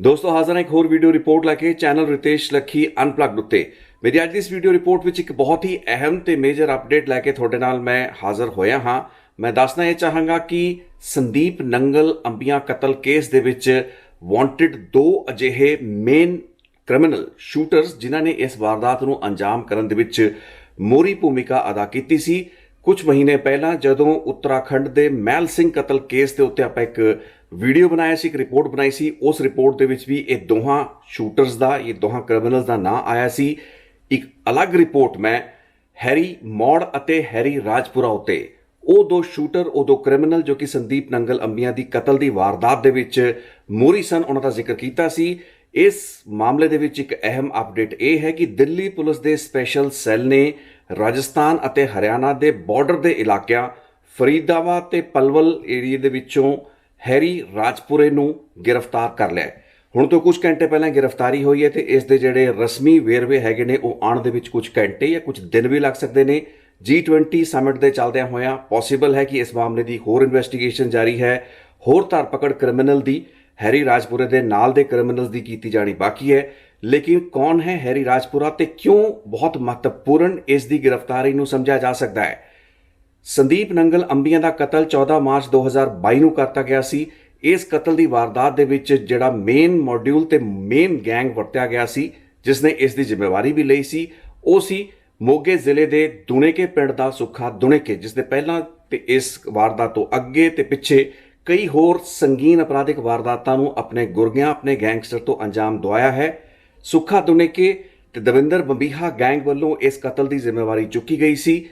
ਦੋਸਤੋ ਹਾਜ਼ਰ ਹਾਂ ਇੱਕ ਹੋਰ ਵੀਡੀਓ ਰਿਪੋਰਟ ਲੈ ਕੇ ਚੈਨਲ ਰਿਤੇਸ਼ ਲੱਖੀ ਅਨਪਲੱਗਡ ਉੱਤੇ। ਮੇਰੀ ਅੱਜ ਦੀ ਇਸ ਵੀਡੀਓ ਰਿਪੋਰਟ ਵਿੱਚ ਇੱਕ ਬਹੁਤ ਹੀ ਅਹਿਮ ਤੇ ਮੇਜਰ ਅਪਡੇਟ ਲੈ ਕੇ ਤੁਹਾਡੇ ਨਾਲ ਮੈਂ ਹਾਜ਼ਰ ਹੋਇਆ ਹਾਂ। ਮੈਂ ਦੱਸਣਾ ਇਹ ਚਾਹਾਂਗਾ ਕਿ ਸੰਦੀਪ ਨੰਗਲ ਅੰਬੀਆਂ ਕਤਲ ਕੇਸ ਦੇ ਵਿੱਚ ਵਾਂਟਡ ਦੋ ਅਜਿਹੇ ਮੇਨ ਕ੍ਰਿਮੀਨਲ ਸ਼ੂਟਰਸ ਜਿਨ੍ਹਾਂ ਨੇ ਇਸ ਵਾਰਦਾਤ ਨੂੰ ਅੰਜਾਮ ਕਰਨ ਦੇ ਵਿੱਚ ਮੋਹਰੀ ਭੂਮਿਕਾ ਅਦਾ ਕੀਤੀ ਸੀ। ਕੁਝ ਮਹੀਨੇ ਪਹਿਲਾਂ ਜਦੋਂ ਉੱਤਰਾਖੰਡ ਦੇ ਮਹਿਲ ਸਿੰਘ ਕਤਲ ਕੇਸ ਦੇ ਉੱਤੇ ਆਪਾਂ ਇੱਕ ਵੀਡੀਓ ਬਣਾਇਆ ਸੀ, ਇੱਕ ਰਿਪੋਰਟ ਬਣਾਈ ਸੀ। ਉਸ ਰਿਪੋਰਟ ਦੇ ਵਿੱਚ ਵੀ ਇਹ ਦੋਹਾਂ ਸ਼ੂਟਰਸ ਦਾ, ਇਹ ਦੋਹਾਂ ਕ੍ਰਿਮੀਨਲਸ ਦਾ ਨਾਂ ਆਇਆ ਸੀ। ਇੱਕ ਅਲੱਗ ਰਿਪੋਰਟ ਮੈਂ ਹੈਰੀ ਮੌੜ ਅਤੇ ਹੈਰੀ ਰਾਜਪੁਰਾ ਉੱਤੇ, ਉਹ ਦੋ ਸ਼ੂਟਰ, ਉਹ ਦੋ ਕ੍ਰਿਮੀਨਲ ਜੋ ਕਿ ਸੰਦੀਪ ਨੰਗਲ ਅੰਬੀਆਂ ਦੀ ਕਤਲ ਦੀ ਵਾਰਦਾਤ ਦੇ ਵਿੱਚ ਮੋਹਰੀ ਸਨ, ਉਹਨਾਂ ਦਾ ਜ਼ਿਕਰ ਕੀਤਾ ਸੀ। ਇਸ ਮਾਮਲੇ ਦੇ ਵਿੱਚ ਇੱਕ ਅਹਿਮ ਅਪਡੇਟ ਇਹ ਹੈ ਕਿ ਦਿੱਲੀ ਪੁਲਿਸ ਦੇ ਸਪੈਸ਼ਲ ਸੈੱਲ ਨੇ ਰਾਜਸਥਾਨ ਅਤੇ ਹਰਿਆਣਾ ਦੇ ਬਾਰਡਰ ਦੇ ਇਲਾਕਿਆਂ ਫਰੀਦਾਬਾਦ ਤੇ ਪਲਵਲ ਏਰੀਏ ਦੇ ਵਿੱਚੋਂ ਹੈਰੀ ਰਾਜਪੁਰੇ ਨੂੰ ਗ੍ਰਿਫਤਾਰ ਕਰ ਲਿਆ। ਹੁਣ ਤੋਂ ਕੁਝ ਘੰਟੇ ਪਹਿਲਾਂ ਗ੍ਰਿਫਤਾਰੀ ਹੋਈ ਹੈ ਤੇ ਇਸ ਦੇ ਜਿਹੜੇ ਰਸਮੀ ਵੇਰਵੇ ਹੈਗੇ ਨੇ ਉਹ ਆਉਣ ਦੇ ਵਿੱਚ ਕੁਝ ਘੰਟੇ ਜਾਂ ਕੁਝ ਦਿਨ ਵੀ ਲੱਗ ਸਕਦੇ ਨੇ। G20 ਸਮਿਟ ਦੇ ਚੱਲਦਿਆਂ ਹੋਇਆਂ ਪੋਸੀਬਲ ਹੈ ਕਿ ਇਸ ਮਾਮਲੇ ਦੀ ਹੋਰ ਇਨਵੈਸਟੀਗੇਸ਼ਨ ਜਾਰੀ ਹੈ। ਹੋਰ ਧਰਪਕੜ ਕ੍ਰਿਮੀਨਲ ਦੀ, ਹੈਰੀ ਰਾਜਪੁਰੇ ਦੇ ਨਾਲ ਦੇ ਕ੍ਰਿਮੀਨਲਸ ਦੀ ਕੀਤੀ ਜਾਣੀ ਬਾਕੀ ਹੈ। ਲੇਕਿਨ ਕੌਣ ਹੈ ਹੈਰੀ ਰਾਜਪੁਰਾ ਤੇ ਕਿਉਂ ਬਹੁਤ ਮਹੱਤਵਪੂਰਨ ਇਸ ਦੀ ਗ੍ਰਿਫਤਾਰੀ ਨੂੰ ਸਮਝਿਆ ਜਾ ਸਕਦਾ ਹੈ। ਸੰਦੀਪ ਨੰਗਲ ਅੰਬੀਆਂ ਦਾ ਕਤਲ 14 ਮਾਰਚ 2022 ਨੂੰ ਕਰਤਾ ਗਿਆ ਸੀ। ਇਸ ਕਤਲ ਦੀ ਵਾਰਦਾਤ ਦੇ ਵਿੱਚ ਜਿਹੜਾ ਮੇਨ ਮੋਡਿਊਲ ਤੇ ਮੇਨ ਗੈਂਗ ਵਰਤਿਆ ਗਿਆ ਸੀ, ਜਿਸ ਨੇ ਇਸ ਦੀ ਜ਼ਿੰਮੇਵਾਰੀ ਵੀ ਲਈ ਸੀ, ਉਹ ਸੀ ਮੋਗੇ ਜ਼ਿਲ੍ਹੇ ਦੇ ਦੁਣੇਕੇ ਪਿੰਡ ਦਾ ਸੁੱਖਾ ਦੁਣੇਕੇ, ਜਿਸ ਨੇ ਪਹਿਲਾਂ ਤੇ ਇਸ ਵਾਰਦਾਤ ਤੋਂ ਅੱਗੇ ਤੇ ਪਿੱਛੇ ਕਈ ਹੋਰ ਸੰਗੀਨ ਅਪਰਾਧਿਕ ਵਾਰਦਾਤਾਂ ਨੂੰ ਆਪਣੇ ਗੁਰਗਿਆਂ, ਆਪਣੇ ਗੈਂਗਸਟਰ ਤੋਂ ਅੰਜਾਮ ਦਵਾਇਆ ਹੈ। ਸੁੱਖਾ ਦੁਣੇਕੇ ਤੇ ਦਵਿੰਦਰ ਬੰਬੀਹਾ ਗੈਂਗ ਵੱਲੋਂ ਇਸ ਕਤਲ ਦੀ ਜ਼ਿੰਮੇਵਾਰੀ ਚੁੱਕੀ ਗਈ ਸੀ।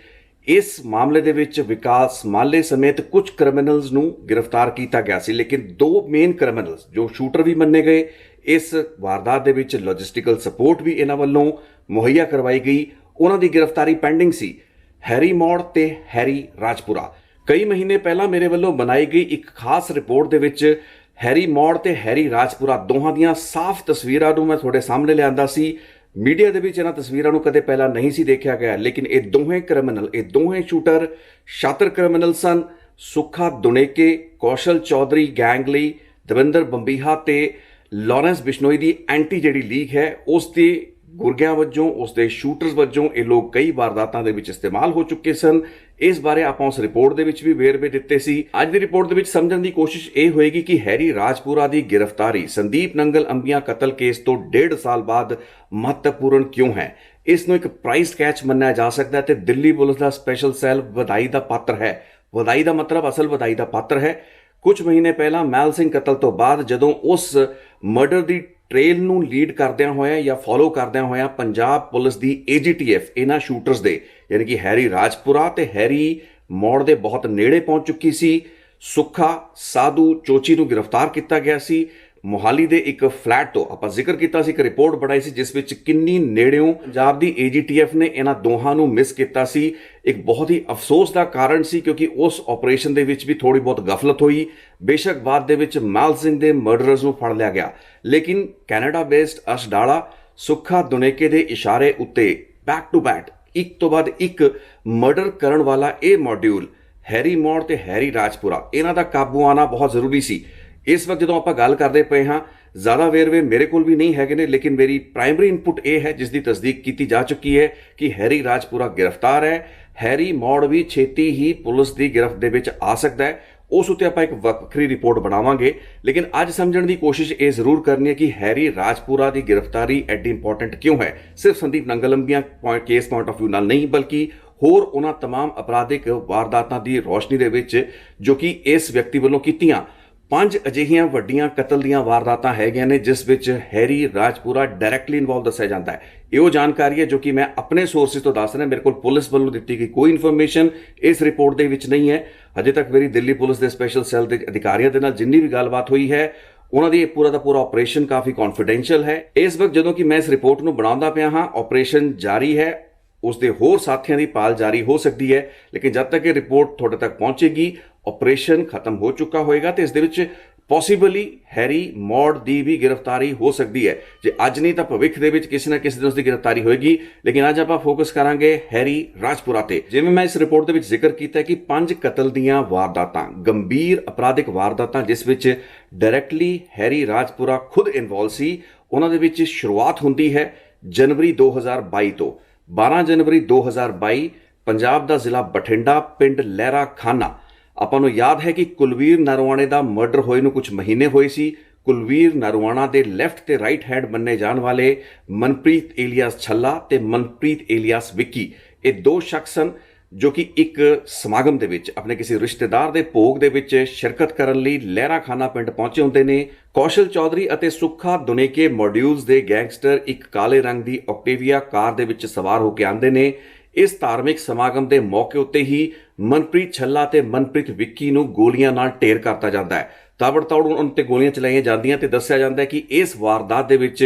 ਇਸ ਮਾਮਲੇ ਦੇ ਵਿੱਚ ਵਿਕਾਸ ਮਾਲੇ ਸਮੇਤ ਕੁਝ ਕ੍ਰਿਮੀਨਲਸ ਨੂੰ ਗ੍ਰਿਫਤਾਰ ਕੀਤਾ ਗਿਆ ਸੀ, ਲੇਕਿਨ ਦੋ ਮੇਨ ਕ੍ਰਿਮੀਨਲਸ ਜੋ ਸ਼ੂਟਰ ਵੀ ਮੰਨੇ ਗਏ, ਇਸ ਵਾਰਦਾਤ ਦੇ ਵਿੱਚ ਲੌਜਿਸਟਿਕਲ ਸਪੋਰਟ ਵੀ ਇਹਨਾਂ ਵੱਲੋਂ ਮੁਹੱਈਆ ਕਰਵਾਈ ਗਈ, ਉਹਨਾਂ ਦੀ ਗ੍ਰਿਫਤਾਰੀ ਪੈਂਡਿੰਗ ਸੀ। ਹੈਰੀ ਮੌੜ ਤੇ ਹੈਰੀ ਰਾਜਪੁਰਾ। ਕਈ ਮਹੀਨੇ ਪਹਿਲਾਂ ਮੇਰੇ ਵੱਲੋਂ ਬਣਾਈ ਗਈ ਇੱਕ ਖਾਸ ਰਿਪੋਰਟ ਦੇ ਵਿੱਚ ਹੈਰੀ ਮੌੜ ਤੇ ਹੈਰੀ ਰਾਜਪੁਰਾ ਦੋਹਾਂ ਦੀਆਂ ਸਾਫ਼ ਤਸਵੀਰਾਂ ਨੂੰ ਮੈਂ ਤੁਹਾਡੇ ਸਾਹਮਣੇ ਲਿਆਂਦਾ ਸੀ। ਮੀਡੀਆ ਦੇ ਵਿੱਚ ਇਹਨਾਂ ਤਸਵੀਰਾਂ ਨੂੰ ਕਦੇ ਪਹਿਲਾਂ ਨਹੀਂ ਸੀ ਦੇਖਿਆ ਗਿਆ, ਲੇਕਿਨ ਇਹ ਦੋਵੇਂ ਕ੍ਰਿਮੀਨਲ, ਇਹ ਦੋਵੇਂ ਸ਼ੂਟਰ ਸ਼ਾਤਰ ਕ੍ਰਿਮੀਨਲ ਸਨ। ਸੁੱਖਾ ਦੁਣੇਕੇ ਕੌਸ਼ਲ ਚੌਧਰੀ ਗੈਂਗ ਲਈ ਦਵਿੰਦਰ ਬੰਬੀਹਾ ਤੇ ਲਾਰੈਂਸ ਬਿਸ਼ਨੋਈ ਦੀ ਐਂਟੀ ਜਿਹੜੀ ਲੀਗ ਹੈ ਉਸ ਦੇ ਗੁਰਗਿਆਂ ਵਜੋਂ, ਉਸ ਦੇ ਸ਼ੂਟਰਸ ਵਜੋਂ ਇਹ ਲੋਕ ਕਈ ਵਾਰਦਾਤਾਂ ਦੇ ਵਿੱਚ ਇਸਤੇਮਾਲ ਹੋ ਚੁੱਕੇ ਸਨ। ਇਸ ਬਾਰੇ ਆਪਾਂ ਉਸ ਰਿਪੋਰਟ ਦੇ ਵਿੱਚ ਵੀ ਵੇਰਵੇ ਦਿੱਤੇ ਸੀ। ਅੱਜ ਦੀ ਰਿਪੋਰਟ ਦੇ ਵਿੱਚ ਸਮਝਣ ਦੀ ਕੋਸ਼ਿਸ਼ ਇਹ ਹੋਏਗੀ ਕਿ ਹੈਰੀ ਰਾਜਪੁਰਾ ਦੀ ਗ੍ਰਿਫਤਾਰੀ ਸੰਦੀਪ ਨੰਗਲ ਅੰਬੀਆਂ ਕਤਲ ਕੇਸ ਤੋਂ 1.5 ਸਾਲ ਬਾਅਦ ਮਹੱਤਵਪੂਰਨ ਕਿਉਂ ਹੈ। ਇਸ ਨੂੰ ਇੱਕ ਪ੍ਰਾਈਸ ਕੈਚ ਮੰਨਿਆ ਜਾ ਸਕਦਾ ਹੈ ਤੇ ਦਿੱਲੀ ਪੁਲਿਸ ਦਾ ਸਪੈਸ਼ਲ ਸੈੱਲ ਵਧਾਈ ਦਾ ਪਾਤਰ ਹੈ। ਵਧਾਈ ਦਾ ਮਤਲਬ ਅਸਲ ਵਧਾਈ ਦਾ ਪਾਤਰ ਹੈ। ਕੁਝ ਮਹੀਨੇ ਪਹਿਲਾਂ ਮਹਿਲ ਸਿੰਘ ਕਤਲ ਤੋਂ ਬਾਅਦ ਜਦੋਂ ਉਸ ਮਰਡਰ ਦੀ ਟ੍ਰੇਲ ਨੂੰ ਲੀਡ ਕਰਦਿਆਂ ਹੋਇਆਂ ਜਾਂ ਫੋਲੋ ਕਰਦਿਆਂ ਹੋਇਆਂ ਪੰਜਾਬ ਪੁਲਿਸ ਦੀ AGTF ਇਹਨਾਂ ਸ਼ੂਟਰਸ ਦੇ, ਯਾਨੀ ਕਿ ਹੈਰੀ ਰਾਜਪੁਰਾ ਤੇ ਹੈਰੀ ਮੌੜ ਦੇ ਬਹੁਤ ਨੇੜੇ ਪਹੁੰਚ ਚੁੱਕੀ ਸੀ। ਸੁੱਖਾ ਸਾਧੂ ਚੋਚੀ ਨੂੰ ਗ੍ਰਿਫਤਾਰ ਕੀਤਾ ਗਿਆ ਸੀ। ਮੋਹਾਲੀ ਦੇ ਇੱਕ ਫਲੈਟ ਤੋਂ ਆਪਾਂ ਜ਼ਿਕਰ ਕੀਤਾ ਸੀ, ਇੱਕ ਰਿਪੋਰਟ ਬਣਾਈ ਸੀ ਜਿਸ ਵਿੱਚ ਕਿੰਨੀ ਨੇੜਿਓਂ ਪੰਜਾਬ ਦੀ AGTF ਨੇ ਇਹਨਾਂ ਦੋਹਾਂ ਨੂੰ ਮਿਸ ਕੀਤਾ ਸੀ। ਇੱਕ ਬਹੁਤ ਹੀ ਅਫਸੋਸ ਦਾ ਕਾਰਨ ਸੀ ਕਿਉਂਕਿ ਉਸ ਆਪਰੇਸ਼ਨ ਦੇ ਵਿੱਚ ਵੀ ਥੋੜੀ ਬਹੁਤ ਗਫਲਤ ਹੋਈ। ਬੇਸ਼ੱਕ ਬਾਅਦ ਦੇ ਵਿੱਚ ਮਹਿਲ ਸਿੰਘ ਦੇ ਮਰਡਰਰਸ ਨੂੰ ਫੜ ਲਿਆ ਗਿਆ, ਲੇਕਿਨ ਕੈਨੇਡਾ ਬੇਸਡ ਅਸ਼ਡਾਲਾ ਸੁੱਖਾ ਦੁਣੇਕੇ ਦੇ ਇਸ਼ਾਰੇ ਉੱਤੇ ਬੈਕ ਟੂ ਬੈਕ ਇੱਕ ਤੋਂ ਬਾਅਦ ਇੱਕ ਮਰਡਰ ਕਰਨ ਵਾਲਾ ਇਹ ਮੋਡਿਊਲ ਹੈਰੀ ਮੌੜ ਤੇ ਹੈਰੀ ਰਾਜਪੁਰਾ, ਇਹਨਾਂ ਦਾ ਕਾਬੂ ਆਉਣਾ ਬਹੁਤ ਜ਼ਰੂਰੀ ਸੀ। ਇਸ ਵਕਤ ਜਦੋਂ ਆਪਾਂ ਗੱਲ ਕਰਦੇ ਪਏ ਹਾਂ, ਜ਼ਿਆਦਾ ਵੇਰਵੇ ਮੇਰੇ ਕੋਲ ਵੀ ਨਹੀਂ ਹੈਗੇ ਨੇ, ਲੇਕਿਨ ਮੇਰੀ ਪ੍ਰਾਇਮਰੀ ਇਨਪੁਟ ਇਹ ਹੈ ਜਿਸ ਦੀ ਤਸਦੀਕ ਕੀਤੀ ਜਾ ਚੁੱਕੀ ਹੈ ਕਿ ਹੈਰੀ ਰਾਜਪੁਰਾ ਗ੍ਰਿਫਤਾਰ ਹੈ। ਹੈਰੀ ਮੌੜ ਵੀ ਛੇਤੀ ਹੀ ਪੁਲਿਸ ਦੀ ਗ੍ਰਿਫਤ ਦੇ ਵਿੱਚ ਆ ਸਕਦਾ ਹੈ। ਉਸ ਉੱਤੇ ਆਪਾਂ ਇੱਕ ਵੱਖਰੀ ਰਿਪੋਰਟ ਬਣਾਵਾਂਗੇ, ਲੇਕਿਨ ਅੱਜ ਸਮਝਣ ਦੀ ਕੋਸ਼ਿਸ਼ ਇਹ ਜ਼ਰੂਰ ਕਰਨੀ ਹੈ ਕਿ ਹੈਰੀ ਰਾਜਪੁਰਾ ਦੀ ਗ੍ਰਿਫਤਾਰੀ ਐਡੀ ਇੰਪੋਰਟੈਂਟ ਕਿਉਂ ਹੈ। ਸਿਰਫ ਸੰਦੀਪ ਨੰਗਲ ਅੰਬੀਆਂ ਕੇਸ ਪੁਆਇੰਟ ਆਫ ਵਿਊ ਨਾਲ ਨਹੀਂ, ਬਲਕਿ ਹੋਰ ਉਹਨਾਂ ਤਮਾਮ ਅਪਰਾਧਿਕ ਵਾਰਦਾਤਾਂ ਦੀ ਰੋਸ਼ਨੀ ਦੇ ਵਿੱਚ ਜੋ ਕਿ ਇਸ ਵਿਅਕਤੀ ਵੱਲੋਂ ਕੀਤੀਆਂ 5 ਅਜਿਹੀਆਂ ਵੱਡੀਆਂ ਕਤਲ ਦੀਆਂ ਵਾਰਦਾਤਾਂ ਹੈਗੀਆਂ ਨੇ ਜਿਸ ਵਿੱਚ ਹੈਰੀ ਰਾਜਪੁਰਾ ਡਾਇਰੈਕਟਲੀ ਇਨਵੋਲਵ ਦੱਸਿਆ ਜਾਂਦਾ ਹੈ। ਇਹ ਉਹ ਜਾਣਕਾਰੀ ਹੈ ਜੋ ਕਿ ਮੈਂ ਆਪਣੇ ਸੋਰਸਿਸ ਤੋਂ ਦੱਸ ਰਿਹਾ। ਮੇਰੇ ਕੋਲ ਪੁਲਿਸ ਵੱਲੋਂ ਦਿੱਤੀ ਗਈ ਕੋਈ ਇਨਫੋਰਮੇਸ਼ਨ ਇਸ ਰਿਪੋਰਟ ਦੇ ਵਿੱਚ ਨਹੀਂ ਹੈ। ਅਜੇ ਤੱਕ ਮੇਰੀ ਦਿੱਲੀ ਪੁਲਿਸ ਦੇ ਸਪੈਸ਼ਲ ਸੈੱਲ ਦੇ ਅਧਿਕਾਰੀਆਂ ਦੇ ਨਾਲ ਜਿੰਨੀ ਵੀ ਗੱਲਬਾਤ ਹੋਈ ਹੈ, ਉਹਨਾਂ ਦੀ ਪੂਰਾ ਦਾ ਪੂਰਾ ਆਪਰੇਸ਼ਨ ਕਾਫੀ ਕੌਨਫੀਡੈਂਸ਼ੀਅਲ ਹੈ। ਇਸ ਵਕਤ ਜਦੋਂ ਕਿ ਮੈਂ ਇਸ ਰਿਪੋਰਟ ਨੂੰ ਬਣਾਉਂਦਾ ਪਿਆ ਹਾਂ, ਆਪਰੇਸ਼ਨ ਜਾਰੀ ਹੈ, ਉਸ ਦੇ ਹੋਰ ਸਾਥੀਆਂ ਦੀ ਭਾਲ ਜਾਰੀ ਹੋ ਸਕਦੀ ਹੈ, ਲੇਕਿਨ ਜਦ ਤੱਕ ਇਹ ਰਿਪੋਰਟ ਤੁਹਾਡੇ ਤੱਕ ਪਹੁੰਚੇਗੀ ਆਪਰੇਸ਼ਨ ਖਤਮ ਹੋ ਚੁੱਕਾ ਹੋਏਗਾ ਤੇ ਇਸ ਦੇ ਵਿੱਚ ਪੋਸੀਬਲੀ ਹੈਰੀ ਮੌੜ ਦੀ ਵੀ ਗ੍ਰਿਫਤਾਰੀ ਹੋ ਸਕਦੀ ਹੈ। ਜੇ ਅੱਜ ਨਹੀਂ ਤਾਂ ਭਵਿੱਖ ਦੇ ਵਿੱਚ ਕਿਸੇ ਨਾ ਕਿਸੇ ਦਿਨ ਉਸ ਦੀ ਗ੍ਰਿਫਤਾਰੀ ਹੋਏਗੀ। ਲੇਕਿਨ ਅੱਜ ਆਪਾਂ ਫੋਕਸ ਕਰਾਂਗੇ ਹੈਰੀ ਰਾਜਪੁਰਾ ਤੇ। ਜਿਵੇਂ ਮੈਂ ਇਸ ਰਿਪੋਰਟ ਦੇ ਵਿੱਚ ਜ਼ਿਕਰ ਕੀਤਾ ਕਿ 5 ਕਤਲ ਦੀਆਂ ਵਾਰਦਾਤਾਂ, ਗੰਭੀਰ ਅਪਰਾਧਿਕ ਵਾਰਦਾਤਾਂ ਜਿਸ ਵਿੱਚ ਡਾਇਰੈਕਟਲੀ ਹੈਰੀ ਰਾਜਪੁਰਾ ਖੁਦ ਇਨਵੋਲਵ ਸੀ, ਉਹਨਾਂ ਦੇ ਵਿੱਚ ਸ਼ੁਰੂਆਤ ਹੁੰਦੀ ਹੈ ਜਨਵਰੀ 2022 ਤੋਂ। 12 ਜਨਵਰੀ 2022 ਪੰਜਾਬ ਦਾ ਜ਼ਿਲ੍ਹਾ ਬਠਿੰਡਾ, ਪਿੰਡ ਲਹਿਰਾ ਖਾਨਾ। ਆਪਾਂ ਨੂੰ ਯਾਦ ਹੈ ਕਿ ਕੁਲਵੀਰ ਨਰਵਾਣੇ ਦਾ ਮਰਡਰ ਹੋਏ ਨੂੰ ਕੁਝ ਮਹੀਨੇ ਹੋਏ ਸੀ। ਕੁਲਵੀਰ ਨਰਵਾਣਾ ਦੇ ਲੈਫਟ ਤੇ ਰਾਈਟ ਹੈਂਡ ਮੰਨੇ ਜਾਣ ਵਾਲੇ ਮਨਪ੍ਰੀਤ ਏਲੀਆਸ ਛੱਲਾ ਤੇ ਮਨਪ੍ਰੀਤ ਏਲੀਆਸ ਵਿੱਕੀ, ਇਹ ਦੋ ਸ਼ਖਸ ਹਨ ਜੋ ਕਿ ਇੱਕ ਸਮਾਗਮ ਦੇ ਵਿੱਚ ਆਪਣੇ ਕਿਸੇ ਰਿਸ਼ਤੇਦਾਰ ਦੇ ਭੋਗ ਦੇ ਵਿੱਚ ਸ਼ਿਰਕਤ ਕਰਨ ਲਈ ਲਹਿਰਾ ਖਾਨਾ ਪਿੰਡ ਪਹੁੰਚੇ ਹੁੰਦੇ ਨੇ। ਕੌਸ਼ਲ ਚੌਧਰੀ ਅਤੇ ਸੁੱਖਾ ਦੁਨੇਕੇ ਮੋਡਿਊਲਸ ਦੇ ਗੈਂਗਸਟਰ ਇੱਕ ਕਾਲੇ ਰੰਗ ਦੀ ਆਕਟੇਵੀਆ ਕਾਰ ਦੇ ਵਿੱਚ ਸਵਾਰ ਹੋ ਕੇ ਆਉਂਦੇ ਨੇ। ਇਸ ਧਾਰਮਿਕ ਸਮਾਗਮ ਦੇ ਮੌਕੇ ਉੱਤੇ ਹੀ ਮਨਪ੍ਰੀਤ ਛੱਲਾ ਤੇ ਮਨਪ੍ਰੀਤ ਵਿੱਕੀ ਨੂੰ ਗੋਲੀਆਂ ਨਾਲ ਢੇਰ ਕਰਤਾ ਜਾਂਦਾ ਹੈ। ਤਾਬੜਤੋੜ ਉਹਨਾਂ ਤੇ ਗੋਲੀਆਂ ਚਲਾਈਆਂ ਜਾਂਦੀਆਂ ਤੇ ਦੱਸਿਆ ਜਾਂਦਾ ਹੈ ਕਿ ਇਸ ਵਾਰਦਾਤ ਦੇ ਵਿੱਚ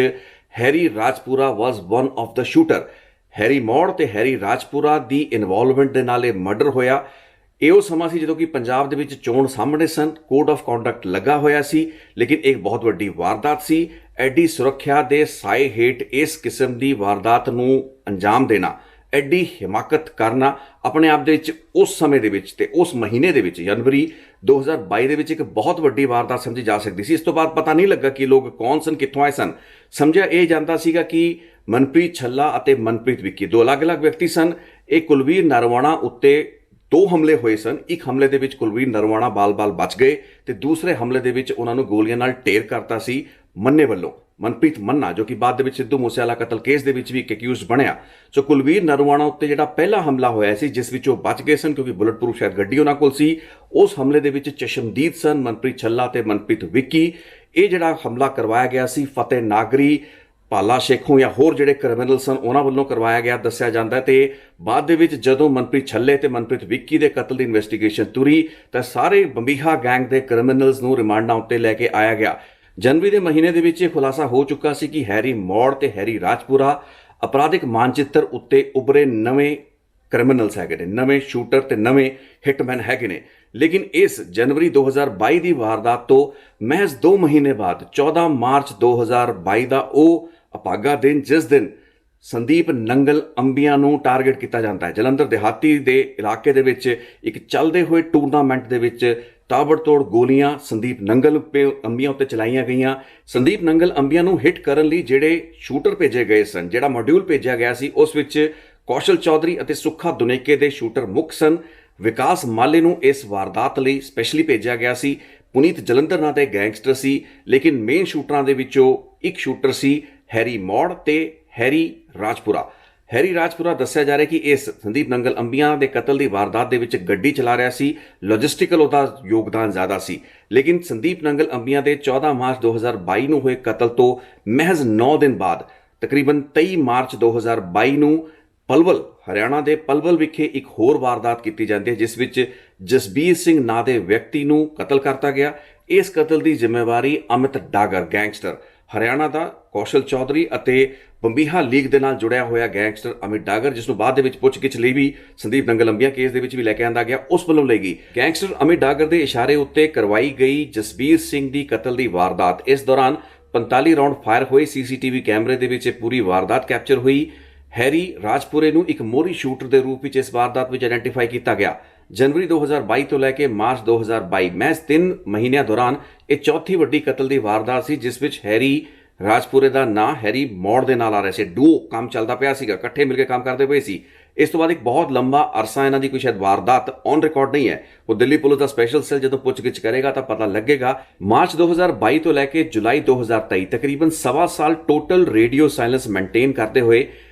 Harry Rajpura was one of the shooter. Harry Maur ਤੇ ਹੈਰੀ ਰਾਜਪੁਰਾ ਦੀ ਇਨਵੋਲਵਮੈਂਟ ਦੇ ਨਾਲ ਇਹ ਮਰਡਰ ਹੋਇਆ। ਇਹ ਉਹ ਸਮਾਂ ਸੀ ਜਦੋਂ ਕਿ ਪੰਜਾਬ ਦੇ ਵਿੱਚ ਚੋਣ ਸਾਹਮਣੇ ਸਨ, ਕੋਡ ਆਫ ਕੰਡਕਟ ਲੱਗਾ ਹੋਇਆ ਸੀ, ਲੇਕਿਨ ਇੱਕ ਬਹੁਤ ਵੱਡੀ ਵਾਰਦਾਤ ਸੀ। ਐਡੀ ਸੁਰੱਖਿਆ ਦੇ ਸਾਏ ਹੇਠ ਇਸ ਕਿਸਮ ਦੀ ਵਾਰਦਾਤ ਨੂੰ ਅੰਜਾਮ ਦੇਣਾ, ਐਡੀ ਹਿਮਾਕਤ ਕਰਨਾ ਆਪਣੇ ਆਪ ਦੇ ਵਿੱਚ ਉਸ ਸਮੇਂ ਦੇ ਵਿੱਚ ਤੇ ਉਸ ਮਹੀਨੇ ਦੇ ਵਿੱਚ ਜਨਵਰੀ 2022 ਦੇ ਵਿੱਚ ਇੱਕ ਬਹੁਤ ਵੱਡੀ ਵਾਰਦਾਤ ਸਮਝੀ ਜਾ ਸਕਦੀ ਸੀ। ਇਸ ਤੋਂ ਬਾਅਦ ਪਤਾ ਨਹੀਂ ਲੱਗਾ ਕਿ ਲੋਕ ਕੌਣ ਸਨ, ਕਿੱਥੋਂ ਆਏ ਸਨ। ਸਮਝਿਆ ਇਹ ਜਾਂਦਾ ਸੀਗਾ ਕਿ ਮਨਪ੍ਰੀਤ ਛੱਲਾ ਅਤੇ ਮਨਪ੍ਰੀਤ ਵਿੱਕੀ ਦੋ ਅਲੱਗ-ਅਲੱਗ ਵਿਅਕਤੀ ਸਨ। ਇਹ ਕੁਲਵੀਰ ਨਰਵਾਣਾ ਉੱਤੇ 2 ਹਮਲੇ ਹੋਏ ਸਨ। ਇੱਕ ਹਮਲੇ ਦੇ ਵਿੱਚ ਕੁਲਵੀਰ ਨਰਵਾਣਾ ਬਾਲ-ਬਾਲ ਬਚ ਗਏ ਤੇ ਦੂਸਰੇ ਹਮਲੇ ਦੇ ਵਿੱਚ ਉਹਨਾਂ ਨੂੰ ਗੋਲੀਆਂ ਨਾਲ ਢੇਰ ਕਰਤਾ ਸੀ ਮੰਨੇ ਵੱਲੋਂ, ਮਨਪ੍ਰੀਤ ਮੰਨਾ, ਜੋ ਕਿ ਬਾਅਦ ਦੇ ਵਿੱਚ ਸਿੱਧੂ ਮੂਸੇਵਾਲਾ ਕਤਲ ਕੇਸ ਦੇ ਵਿੱਚ ਵੀ ਇੱਕ ਅਕਿਊਜ਼ਡ ਬਣਿਆ। ਸੋ ਕੁਲਵੀਰ ਨਰਵਾਣਾ ਉੱਤੇ ਜਿਹੜਾ ਪਹਿਲਾ ਹਮਲਾ ਹੋਇਆ ਸੀ, ਜਿਸ ਵਿੱਚ ਉਹ ਬਚ ਗਏ ਸਨ ਕਿਉਂਕਿ ਬੁਲਟ ਪ੍ਰੂਫ ਸ਼ਾਇਦ ਗੱਡੀ ਉਹਨਾਂ ਕੋਲ ਸੀ, ਉਸ ਹਮਲੇ ਦੇ ਵਿੱਚ ਚਸ਼ਮਦੀਦ ਸਨ ਮਨਪ੍ਰੀਤ ਛੱਲਾ ਤੇ ਮਨਪ੍ਰੀਤ ਵਿੱਕੀ। ਇਹ ਜਿਹੜਾ ਹਮਲਾ ਕਰਵਾਇਆ ਗਿਆ ਸੀ ਫਤਿਹ ਨਾਗਰੀ, ਪਾਲਾ ਸ਼ੇਖੋਂ ਜਾਂ ਹੋਰ ਜਿਹੜੇ ਕ੍ਰਿਮੀਨਲ ਸਨ ਉਹਨਾਂ ਵੱਲੋਂ ਕਰਵਾਇਆ ਗਿਆ ਦੱਸਿਆ ਜਾਂਦਾ। ਤੇ ਬਾਅਦ ਦੇ ਵਿੱਚ ਜਦੋਂ ਮਨਪ੍ਰੀਤ ਛੱਲੇ ਤੇ ਮਨਪ੍ਰੀਤ ਵਿੱਕੀ ਦੇ ਕਤਲ ਦੀ ਇਨਵੈਸਟੀਗੇਸ਼ਨ ਤੁਰੀ ਤਾਂ ਸਾਰੇ ਬੰਬੀਹਾ ਗੈਂਗ ਦੇ ਕ੍ਰਿਮੀਨਲਸ ਨੂੰ ਰਿਮਾਂਡਾਂ ਉੱਤੇ ਲੈ ਕੇ ਆਇਆ ਗਿਆ। ਜਨਵਰੀ ਦੇ ਮਹੀਨੇ ਦੇ ਵਿੱਚ ਇਹ ਖੁਲਾਸਾ ਹੋ ਚੁੱਕਾ ਸੀ ਕਿ ਹੈਰੀ ਮੌੜ ਤੇ ਹੈਰੀ ਰਾਜਪੁਰਾ ਅਪਰਾਧਿਕ ਮਾਨਚਿੱਤਰ ਉੱਤੇ ਉੱਭਰੇ ਨਵੇਂ ਕ੍ਰਿਮੀਨਲਸ ਹੈਗੇ ਨੇ, ਨਵੇਂ ਸ਼ੂਟਰ ਤੇ ਨਵੇਂ ਹਿਟਮੈਨ ਹੈਗੇ ਨੇ। ਲੇਕਿਨ ਇਸ ਜਨਵਰੀ 2022 ਦੀ ਵਾਰਦਾਤ ਤੋਂ ਮਹਿਜ਼ 2 ਮਹੀਨੇ ਬਾਅਦ 14 ਮਾਰਚ 2022 ਦਾ ਉਹ ਅਪਾਗਾ ਦਿਨ ਜਿਸ ਦਿਨ ਸੰਦੀਪ ਨੰਗਲ ਅੰਬੀਆਂ ਨੂੰ ਟਾਰਗੇਟ ਕੀਤਾ ਜਾਂਦਾ ਹੈ। ਜਲੰਧਰ ਦਿਹਾਤੀ ਦੇ ਇਲਾਕੇ ਦੇ ਵਿੱਚ ਇੱਕ ਚੱਲਦੇ ਹੋਏ ਟੂਰਨਾਮੈਂਟ ਦੇ ਵਿੱਚ ਤਾਬੜਤੋੜ ਗੋਲੀਆਂ ਸੰਦੀਪ ਨੰਗਲ ਅੰਬੀਆਂ ਉੱਤੇ ਚਲਾਈਆਂ ਗਈਆਂ। ਸੰਦੀਪ ਨੰਗਲ ਅੰਬੀਆਂ ਨੂੰ ਹਿੱਟ ਕਰਨ ਲਈ ਜਿਹੜੇ ਸ਼ੂਟਰ ਭੇਜੇ ਗਏ ਸਨ, ਜਿਹੜਾ ਮੋਡਿਊਲ ਭੇਜਿਆ ਗਿਆ ਸੀ, ਉਸ ਵਿੱਚ ਕੌਸ਼ਲ ਚੌਧਰੀ ਅਤੇ ਸੁੱਖਾ ਦੁਨੇਕੇ ਦੇ ਸ਼ੂਟਰ ਮੁੱਖ ਸਨ। ਵਿਕਾਸ ਮਾਲੇ ਨੂੰ ਇਸ ਵਾਰਦਾਤ ਲਈ ਸਪੈਸ਼ਲੀ ਭੇਜਿਆ ਗਿਆ ਸੀ। ਪੁਨੀਤ ਜਲੰਧਰ ਨਾਂ ਦੇ ਗੈਂਗਸਟਰ ਸੀ, ਲੇਕਿਨ ਮੇਨ ਸ਼ੂਟਰਾਂ ਦੇ ਵਿੱਚੋਂ ਇੱਕ ਸ਼ੂਟਰ ਸੀ ਹੈਰੀ ਮੌੜ ਤੇ ਹੈਰੀ ਰਾਜਪੁਰਾ। ਹੈਰੀ ਰਾਜਪੁਰਾ ਦੱਸਿਆ ਜਾ ਰਿਹਾ ਕਿ ਇਸ ਸੰਦੀਪ ਨੰਗਲ ਅੰਬੀਆਂ ਦੇ ਕਤਲ ਦੀ ਵਾਰਦਾਤ ਦੇ ਵਿੱਚ ਗੱਡੀ ਚਲਾ ਰਿਹਾ ਸੀ, ਲੌਜਿਸਟਿਕਲ ਉਹਦਾ ਯੋਗਦਾਨ ਜ਼ਿਆਦਾ ਸੀ। ਲੇਕਿਨ ਸੰਦੀਪ ਨੰਗਲ ਅੰਬੀਆਂ ਦੇ 14 ਮਾਰਚ 2022 ਨੂੰ ਹੋਏ ਕਤਲ ਤੋਂ ਮਹਿਜ਼ 9 ਦਿਨ ਬਾਅਦ ਤਕਰੀਬਨ 23 ਮਾਰਚ 2022 ਨੂੰ ਪਲਵਲ, ਹਰਿਆਣਾ ਦੇ ਪਲਵਲ ਵਿਖੇ ਇੱਕ ਹੋਰ ਵਾਰਦਾਤ ਕੀਤੀ ਜਾਂਦੀ ਹੈ ਜਿਸ ਵਿੱਚ ਜਸਬੀਰ ਸਿੰਘ ਨਾਂ ਦੇ ਵਿਅਕਤੀ ਨੂੰ ਕਤਲ ਕਰਤਾ ਗਿਆ। ਇਸ ਕਤਲ ਦੀ ਜ਼ਿੰਮੇਵਾਰੀ ਅਮਿਤ ਡਾਗਰ ਗੈਂਗਸਟਰ, ਹਰਿਆਣਾ ਦਾ ਕੌਸ਼ਲ ਚੌਧਰੀ ਅਤੇ ਬੰਬੀਹਾ ਲੀਗ ਦੇ ਨਾਲ ਜੁੜਿਆ ਹੋਇਆ ਗੈਂਗਸਟਰ ਅਮਿਤ ਡਾਗਰ, ਜਿਸ ਨੂੰ ਬਾਅਦ ਦੇ ਵਿੱਚ ਪੁੱਛਗਿੱਛ ਲਈ ਵੀ ਸੰਦੀਪ ਨੰਗਲ ਅੰਬੀਆਂ ਕੇਸ ਦੇ ਵਿੱਚ ਵੀ ਲੈ ਕੇ ਆਂਦਾ ਗਿਆ, ਉਸ ਵੱਲੋਂ ਲਈ ਗਈ। ਗੈਂਗਸਟਰ ਅਮਿਤ ਡਾਗਰ ਦੇ ਇਸ਼ਾਰੇ ਉੱਤੇ ਕਰਵਾਈ ਗਈ ਜਸਬੀਰ ਸਿੰਘ ਦੀ ਕਤਲ ਦੀ ਵਾਰਦਾਤ। ਇਸ ਦੌਰਾਨ 45 ਰਾਉਂਡ ਫਾਇਰ ਹੋਏ। ਸੀਸੀਟੀਵੀ ਕੈਮਰੇ ਦੇ ਵਿੱਚ ਪੂਰੀ ਵਾਰਦਾਤ ਕੈਪਚਰ ਹੋਈ। ਹੈਰੀ ਰਾਜਪੁਰੇ ਨੂੰ ਇੱਕ ਮੋਹਰੀ ਸ਼ੂਟਰ ਦੇ ਰੂਪ ਵਿੱਚ ਇਸ ਵਾਰਦਾਤ ਵਿੱਚ ਆਇਡੈਂਟੀਫਾਈ ਕੀਤਾ ਗਿਆ। ਜਨਵਰੀ 2022 ਤੋਂ ਲੈ ਕੇ ਮਾਰਚ 2022 ਮਹਿਜ਼ 3 ਮਹੀਨਿਆਂ ਦੌਰਾਨ ਇਹ ਚੌਥੀ ਵੱਡੀ ਕਤਲ ਦੀ ਵਾਰਦਾਤ ਸੀ ਜਿਸ ਵਿੱਚ ਹੈਰੀ ਰਾਜਪੁਰੇ ਦਾ ਨਾਂ ਹੈਰੀ ਮੌੜ ਦੇ ਨਾਲ ਆ ਰਿਹਾ ਸੀ। ਡੂਓ ਕੰਮ ਚੱਲਦਾ ਪਿਆ ਸੀਗਾ, ਇਕੱਠੇ ਮਿਲ ਕੇ ਕੰਮ ਕਰਦੇ ਪਏ ਸੀ। ਇਸ ਤੋਂ ਬਾਅਦ ਇੱਕ ਬਹੁਤ ਲੰਬਾ ਅਰਸਾ ਇਹਨਾਂ ਦੀ ਕੋਈ ਸ਼ਾਇਦ ਵਾਰਦਾਤ ਔਨ ਰਿਕਾਰਡ ਨਹੀਂ ਹੈ। ਉਹ ਦਿੱਲੀ ਪੁਲਿਸ ਦਾ ਸਪੈਸ਼ਲ ਸੈੱਲ ਜਦੋਂ ਪੁੱਛਗਿੱਛ ਕਰੇਗਾ ਤਾਂ ਪਤਾ ਲੱਗੇਗਾ। ਮਾਰਚ 2022 ਤੋਂ ਲੈ ਕੇ ਜੁਲਾਈ 2023 ਤਕਰੀਬਨ ਸਵਾ ਸਾਲ ਟੋਟਲ ਰੇਡੀਓ ਸਾਇਲੈਂਸ ਮੇਨਟੇਨ ਕਰਦੇ ਹੋਏ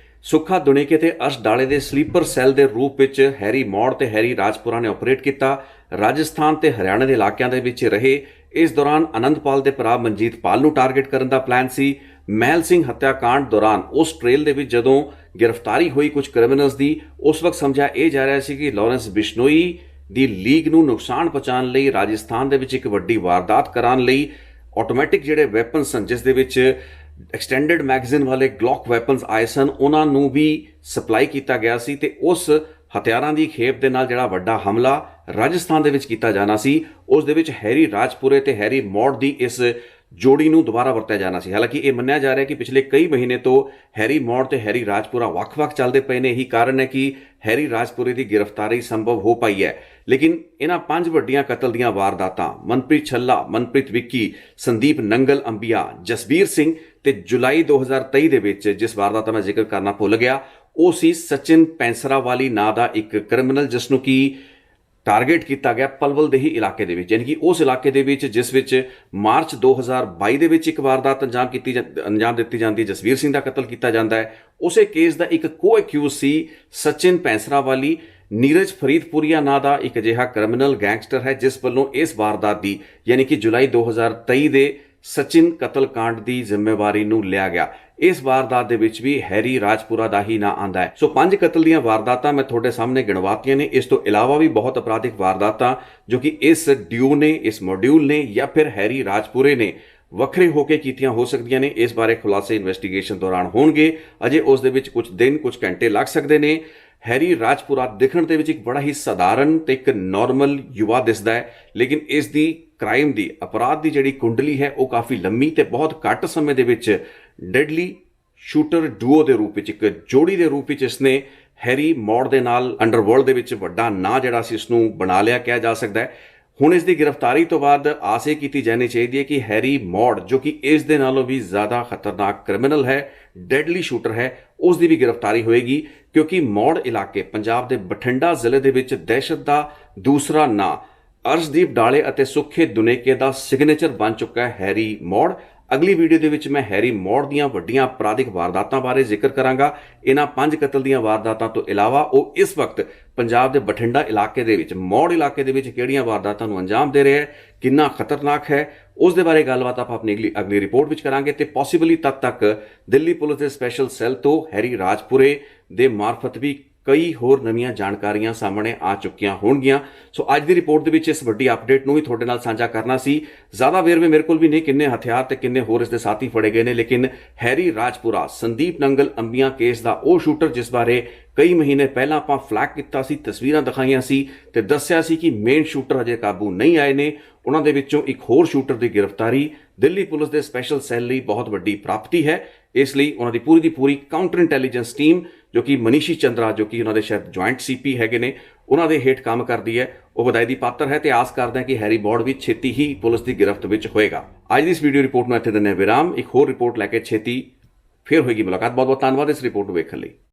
ਸੁੱਖਾ ਦੁਨੇਕੇ ਤੇ ਅਰਸ਼ ਡਾਲੇ ਦੇ ਸਲੀਪਰ ਸੈੱਲ ਦੇ ਰੂਪ ਵਿੱਚ ਹੈਰੀ ਮੌੜ ਤੇ ਹੈਰੀ ਰਾਜਪੁਰਾ ਨੇ ਆਪਰੇਟ ਕੀਤਾ। ਰਾਜਸਥਾਨ ਤੇ ਹਰਿਆਣਾ ਦੇ ਇਲਾਕਿਆਂ ਦੇ ਵਿੱਚ ਰਹੇ। ਇਸ ਦੌਰਾਨ ਆਨੰਦਪਾਲ ਦੇ ਭਰਾ ਮਨਜੀਤ ਪਾਲ ਨੂੰ ਟਾਰਗੇਟ ਕਰਨ ਦਾ ਪਲਾਨ ਸੀ। ਮਹਿਲ ਸਿੰਘ ਹੱਤਿਆਕਾਂਡ ਦੌਰਾਨ ਉਸ ਟ੍ਰੇਲ ਦੇ ਵਿੱਚ ਜਦੋਂ ਗ੍ਰਿਫਤਾਰੀ ਹੋਈ ਕੁਝ ਕ੍ਰਿਮੀਨਲਸ ਦੀ, ਉਸ ਵਕਤ ਸਮਝਿਆ ਇਹ ਜਾ ਰਿਹਾ ਸੀ ਕਿ ਲਾਰੈਂਸ ਬਿਸ਼ਨੋਈ ਦੀ ਲੀਗ ਨੂੰ ਨੁਕਸਾਨ ਪਹੁੰਚਾਉਣ ਲਈ ਰਾਜਸਥਾਨ ਦੇ ਵਿੱਚ ਇੱਕ ਵੱਡੀ ਵਾਰਦਾਤ ਕਰਾਉਣ ਲਈ ਆਟੋਮੈਟਿਕ ਜਿਹੜੇ ਵੈਪਨ ਸਨ, ਜਿਸ ਦੇ ਵਿੱਚ ਐਕਸਟੈਂਡਡ ਮੈਗਜ਼ੀਨ ਵਾਲੇ ਗਲੌਕ ਵੈਪਨਸ ਆਏ ਸਨ, ਉਹਨਾਂ ਨੂੰ ਵੀ ਸਪਲਾਈ ਕੀਤਾ ਗਿਆ ਸੀ ਤੇ ਉਸ ਹਥਿਆਰਾਂ ਦੀ ਖੇਪ ਦੇ ਨਾਲ ਜਿਹੜਾ ਵੱਡਾ ਹਮਲਾ ਰਾਜਸਥਾਨ ਦੇ ਵਿੱਚ ਕੀਤਾ ਜਾਣਾ ਸੀ, ਉਸ ਦੇ ਵਿੱਚ ਹੈਰੀ ਰਾਜਪੁਰੇ ਤੇ ਹੈਰੀ ਮੌੜ ਦੀ ਇਸ ਜੋੜੀ ਨੂੰ ਦੁਬਾਰਾ ਵਰਤਿਆ ਜਾਣਾ ਸੀ। ਹਾਲਾਂਕਿ ਇਹ ਮੰਨਿਆ ਜਾ ਰਿਹਾ ਕਿ ਪਿਛਲੇ ਕਈ ਮਹੀਨੇ ਤੋਂ ਹੈਰੀ ਮੌੜ ਤੇ ਹੈਰੀ ਰਾਜਪੁਰਾ ਵੱਖ-ਵੱਖ ਚੱਲਦੇ ਪਏ ਨੇ। ਇਹੀ ਕਾਰਨ ਹੈ ਕਿ ਹੈਰੀ ਰਾਜਪੁਰੇ ਦੀ ਗ੍ਰਿਫਤਾਰੀ ਸੰਭਵ ਹੋ ਪਾਈ ਹੈ। ਲੇਕਿਨ ਇਹਨਾਂ 5 ਵੱਡੀਆਂ ਕਤਲ ਦੀਆਂ ਵਾਰਦਾਤਾਂ ਮਨਪ੍ਰੀਤ ਛੱਲਾ, ਮਨਪ੍ਰੀਤ ਵਿੱਕੀ, ਸੰਦੀਪ ਨੰਗਲ ਅੰਬੀਆ, ਜਸਬੀਰ ਸਿੰਘ ਤੇ ਜੁਲਾਈ 2023 ਦੇ ਵਿੱਚ ਜਿਸ ਵਾਰਦਾਤ ਦਾ ਮੈਂ ਜ਼ਿਕਰ ਕਰਨਾ ਭੁੱਲ ਗਿਆ, ਉਹ ਸੀ ਸਚਿਨ ਪੈਂਸਰਾਵਾਲੀ ਨਾਂ ਦਾ ਇੱਕ ਕ੍ਰਿਮੀਨਲ ਜਿਸ ਨੂੰ ਕਿ ਟਾਰਗੇਟ ਕੀਤਾ ਗਿਆ ਪਲਵਲ ਦੇਹੀ ਇਲਾਕੇ ਦੇ ਵਿੱਚ, ਯਾਨੀ ਕਿ ਉਸ ਇਲਾਕੇ ਦੇ ਵਿੱਚ ਜਿਸ ਵਿੱਚ ਮਾਰਚ 2022 ਦੇ ਵਿੱਚ ਇੱਕ ਵਾਰਦਾਤ ਅੰਜਾਮ ਦਿੱਤੀ ਜਾਂਦੀ ਹੈ, ਜਸਵੀਰ ਸਿੰਘ ਦਾ ਕਤਲ ਕੀਤਾ ਜਾਂਦਾ ਹੈ। ਉਸੇ ਕੇਸ ਦਾ ਇੱਕ ਕੋ-ਐਕਿਊਜ਼ ਸੀ ਸਚਿਨ ਪੈਂਸਰਾਵਾਲੀ। ਨੀਰਜ ਫਰੀਦਪੁਰੀਆ ਨਾਂ ਦਾ ਇੱਕ ਅਜਿਹਾ ਕ੍ਰਿਮੀਨਲ ਗੈਂਗਸਟਰ ਹੈ ਜਿਸ ਵੱਲੋਂ ਇਸ ਵਾਰਦਾਤ ਦੀ ਯਾਨੀ ਕਿ ਜੁਲਾਈ 2023 ਦੇ ਸਚਿਨ ਕਤਲकांड ਦੀ ਜ਼ਿੰਮੇਵਾਰੀ ਨੂੰ ਲਿਆ ਗਿਆ। ਇਸ ਵਾਰਦਾਤ ਦੇ ਵਿੱਚ ਵੀ ਹੈਰੀ ਰਾਜਪੁਰਾ ਦਾ ਹੀ ਨਾਂ ਆਂਦਾ ਹੈ। ਸੋ 5 ਕਤਲ ਦੀਆਂ ਵਾਰਦਾਤਾਂ ਮੈਂ ਤੁਹਾਡੇ ਸਾਹਮਣੇ ਗਿਣਵਾਤੀਆਂ ਨੇ। ਇਸ ਤੋਂ ਇਲਾਵਾ ਵੀ ਬਹੁਤ ਅਪਰਾਧਿਕ ਵਾਰਦਾਤਾਂ ਜੋ ਕਿ ਇਸ ਡਿਊ ਨੇ, ਇਸ ਮੋਡਿਊਲ ਨੇ ਜਾਂ ਫਿਰ ਹੈਰੀ ਰਾਜਪੁਰੇ ਨੇ ਵੱਖਰੇ ਹੋ ਕੇ ਕੀਤੀਆਂ ਹੋ ਸਕਦੀਆਂ ਨੇ। ਇਸ ਬਾਰੇ ਖੁਲਾਸੇ ਇਨਵੈਸਟੀਗੇਸ਼ਨ ਦੌਰਾਨ ਹੋਣਗੇ। ਅਜੇ ਉਸ ਦੇ ਵਿੱਚ ਕੁਝ ਦਿਨ, ਕੁਝ ਘੰਟੇ ਲੱਗ ਸਕਦੇ ਨੇ। ਹੈਰੀ ਰਾਜਪੁਰਾ ਦਿਖਣ ਦੇ ਵਿੱਚ ਇੱਕ ਬੜਾ ਹੀ ਸਧਾਰਨ ਤੇ ਇੱਕ ਨਾਰਮਲ ਯੁਵਾ ਦਿਸਦਾ ਹੈ, ਲੇਕਿਨ ਇਸ ਦੀ ਕ੍ਰਾਈਮ ਦੀ, ਅਪਰਾਧ ਦੀ ਜਿਹੜੀ ਕੁੰਡਲੀ ਹੈ ਉਹ ਕਾਫੀ ਲੰਮੀ ਤੇ ਬਹੁਤ ਘੱਟ ਸਮੇਂ ਦੇ ਵਿੱਚ ਡੈਡਲੀ ਸ਼ੂਟਰ ਡੂਓ ਦੇ ਰੂਪ ਵਿੱਚ, ਇੱਕ ਜੋੜੀ ਦੇ ਰੂਪ ਵਿੱਚ ਇਸਨੇ ਹੈਰੀ ਮੌੜ ਦੇ ਨਾਲ ਅੰਡਰਵਰਲਡ ਦੇ ਵਿੱਚ ਵੱਡਾ ਨਾਂ ਜਿਹੜਾ ਸੀ ਇਸ ਨੂੰ ਬਣਾ ਲਿਆ ਕਿਹਾ ਜਾ ਸਕਦਾ ਹੈ। ਹੁਣ ਇਸ ਦੀ ਗ੍ਰਿਫਤਾਰੀ ਤੋਂ ਬਾਅਦ ਆਸ ਇਹ ਕੀਤੀ ਜਾਣੀ ਚਾਹੀਦੀ ਹੈ ਕਿ ਹੈਰੀ ਮੌੜ ਜੋ ਕਿ ਇਸ ਦੇ ਨਾਲੋਂ ਵੀ ਜ਼ਿਆਦਾ ਖਤਰਨਾਕ ਕ੍ਰਿਮੀਨਲ ਹੈ, ਡੈਡਲੀ ਸ਼ੂਟਰ ਹੈ, ਉਸ ਦੀ ਵੀ ਗ੍ਰਿਫਤਾਰੀ ਹੋਏਗੀ ਕਿਉਂਕਿ ਮੌੜ ਇਲਾਕੇ ਪੰਜਾਬ ਦੇ ਬਠਿੰਡਾ ਜ਼ਿਲ੍ਹੇ ਦੇ ਵਿੱਚ ਦਹਿਸ਼ਤ ਦਾ ਦੂਸਰਾ ਨਾਂ ਅਰਸ਼ਦੀਪ ਡਾਲੇ ਅਤੇ ਸੁੱਖੇ ਦੁਨੇਕੇ ਦਾ ਸਿਗਨੇਚਰ ਬਣ ਚੁੱਕਾ ਹੈ ਹੈਰੀ ਮੌੜ। ਅਗਲੀ ਵੀਡੀਓ ਦੇ ਵਿੱਚ ਮੈਂ ਹੈਰੀ ਮੌੜ ਦੀਆਂ ਵੱਡੀਆਂ ਅਪਰਾਧਿਕ ਵਾਰਦਾਤਾਂ ਬਾਰੇ ਜ਼ਿਕਰ ਕਰਾਂਗਾ। ਇਹਨਾਂ 5 ਕਤਲ ਦੀਆਂ ਵਾਰਦਾਤਾਂ ਤੋਂ ਇਲਾਵਾ ਉਹ ਇਸ ਵਕਤ ਪੰਜਾਬ ਦੇ ਬਠਿੰਡਾ ਇਲਾਕੇ ਦੇ ਵਿੱਚ, ਮੌੜ ਇਲਾਕੇ ਦੇ ਵਿੱਚ ਕਿਹੜੀਆਂ ਵਾਰਦਾਤਾਂ ਨੂੰ ਅੰਜਾਮ ਦੇ ਰਿਹਾ ਹੈ, ਕਿੰਨਾ ਖਤਰਨਾਕ ਹੈ, ਉਸ ਦੇ ਬਾਰੇ ਗੱਲਬਾਤ ਆਪਾਂ ਆਪਣੀ ਅਗਲੀ ਰਿਪੋਰਟ ਵਿੱਚ ਕਰਾਂਗੇ। ਤੇ ਪੋਸੀਬਲੀ ਤਦ ਤੱਕ ਦਿੱਲੀ ਪੁਲਿਸ ਦੇ ਸਪੈਸ਼ਲ ਸੈੱਲ ਤੋਂ ਹੈਰੀ ਰਾਜਪੁਰੇ ਦੇ ਮਾਰਫਤ ਵੀ ਕਈ ਹੋਰ ਨਵੀਆਂ ਜਾਣਕਾਰੀਆਂ ਸਾਹਮਣੇ ਆ ਚੁੱਕੀਆਂ ਹੋਣਗੀਆਂ। ਸੋ ਅੱਜ ਦੀ ਰਿਪੋਰਟ ਦੇ ਵਿੱਚ ਇਸ ਵੱਡੀ ਅਪਡੇਟ ਨੂੰ ਵੀ ਤੁਹਾਡੇ ਨਾਲ ਸਾਂਝਾ ਕਰਨਾ ਸੀ। ਜ਼ਿਆਦਾ ਵੇਰਵੇ ਮੇਰੇ ਕੋਲ ਵੀ ਨਹੀਂ, ਕਿੰਨੇ ਹਥਿਆਰ ਤੇ ਕਿੰਨੇ ਹੋਰ ਇਸ ਦੇ ਸਾਥੀ ਫੜੇ ਗਏ ਨੇ, ਲੇਕਿਨ ਹੈਰੀ ਰਾਜਪੁਰਾ, ਸੰਦੀਪ ਨੰਗਲ ਅੰਬੀਆਂ ਕੇਸ ਦਾ ਉਹ ਸ਼ੂਟਰ ਜਿਸ ਬਾਰੇ ਕਈ ਮਹੀਨੇ ਪਹਿਲਾਂ ਆਪਾਂ ਫਲੈਗ ਕੀਤਾ ਸੀ, ਤਸਵੀਰਾਂ ਦਿਖਾਈਆਂ ਸੀ ਤੇ ਦੱਸਿਆ ਸੀ ਕਿ ਮੇਨ ਸ਼ੂਟਰ ਅਜੇ ਕਾਬੂ ਨਹੀਂ ਆਏ ਨੇ। ਉਹਨਾਂ ਦੇ ਵਿੱਚੋਂ ਇੱਕ ਹੋਰ ਸ਼ੂਟਰ ਦੀ ਗ੍ਰਿਫਤਾਰੀ ਦਿੱਲੀ ਪੁਲਿਸ ਦੇ ਸਪੈਸ਼ਲ ਸੈੱਲ ਲਈ ਬਹੁਤ ਵੱਡੀ ਪ੍ਰਾਪਤੀ ਹੈ। ਇਸ ਲਈ ਉਹਨਾਂ ਦੀ ਪੂਰੀ ਦੀ ਪੂਰੀ ਕਾਊਂਟਰ ਇੰਟੈਲੀਜੈਂਸ ਟੀਮ ਜੋ ਕਿ ਮਨੀਸ਼ੀ ਚੰਦਰਾ, ਜੋ ਕਿ ਉਹਨਾਂ ਦੇ ਸ਼ਾਇਦ ਜੁਆਇੰਟ ਸੀਪੀ ਹੈਗੇ ਨੇ, ਉਹਨਾਂ ਦੇ ਹੇਠ ਕੰਮ ਕਰਦੀ ਹੈ, ਉਹ ਵਧਾਈ ਦੀ ਪਾਤਰ ਹੈ ਤੇ ਆਸ ਕਰਦੇ ਹਾਂ ਕਿ ਹੈਰੀ ਮੌੜ ਵੀ ਛੇਤੀ ਹੀ ਪੁਲਿਸ ਦੀ ਗਿਰਫਤ ਵਿੱਚ ਹੋਏਗਾ। ਅੱਜ ਦੀ ਇਸ ਵੀਡੀਓ ਰਿਪੋਰਟ ਨੂੰ ਇੱਥੇ ਦਿੰਦੇ ਹਾਂ ਵਿਰਾਮ। ਇੱਕ ਹੋਰ ਰਿਪੋਰਟ ਲੈ ਕੇ ਛੇਤੀ ਫਿਰ ਹੋਏਗੀ ਮੁਲਾਕਾਤ। ਬਹੁਤ ਬਹੁਤ ਧੰਨਵਾਦ ਇਸ ਰਿਪੋਰਟ ਨੂੰ ਵੇਖਣ ਲਈ।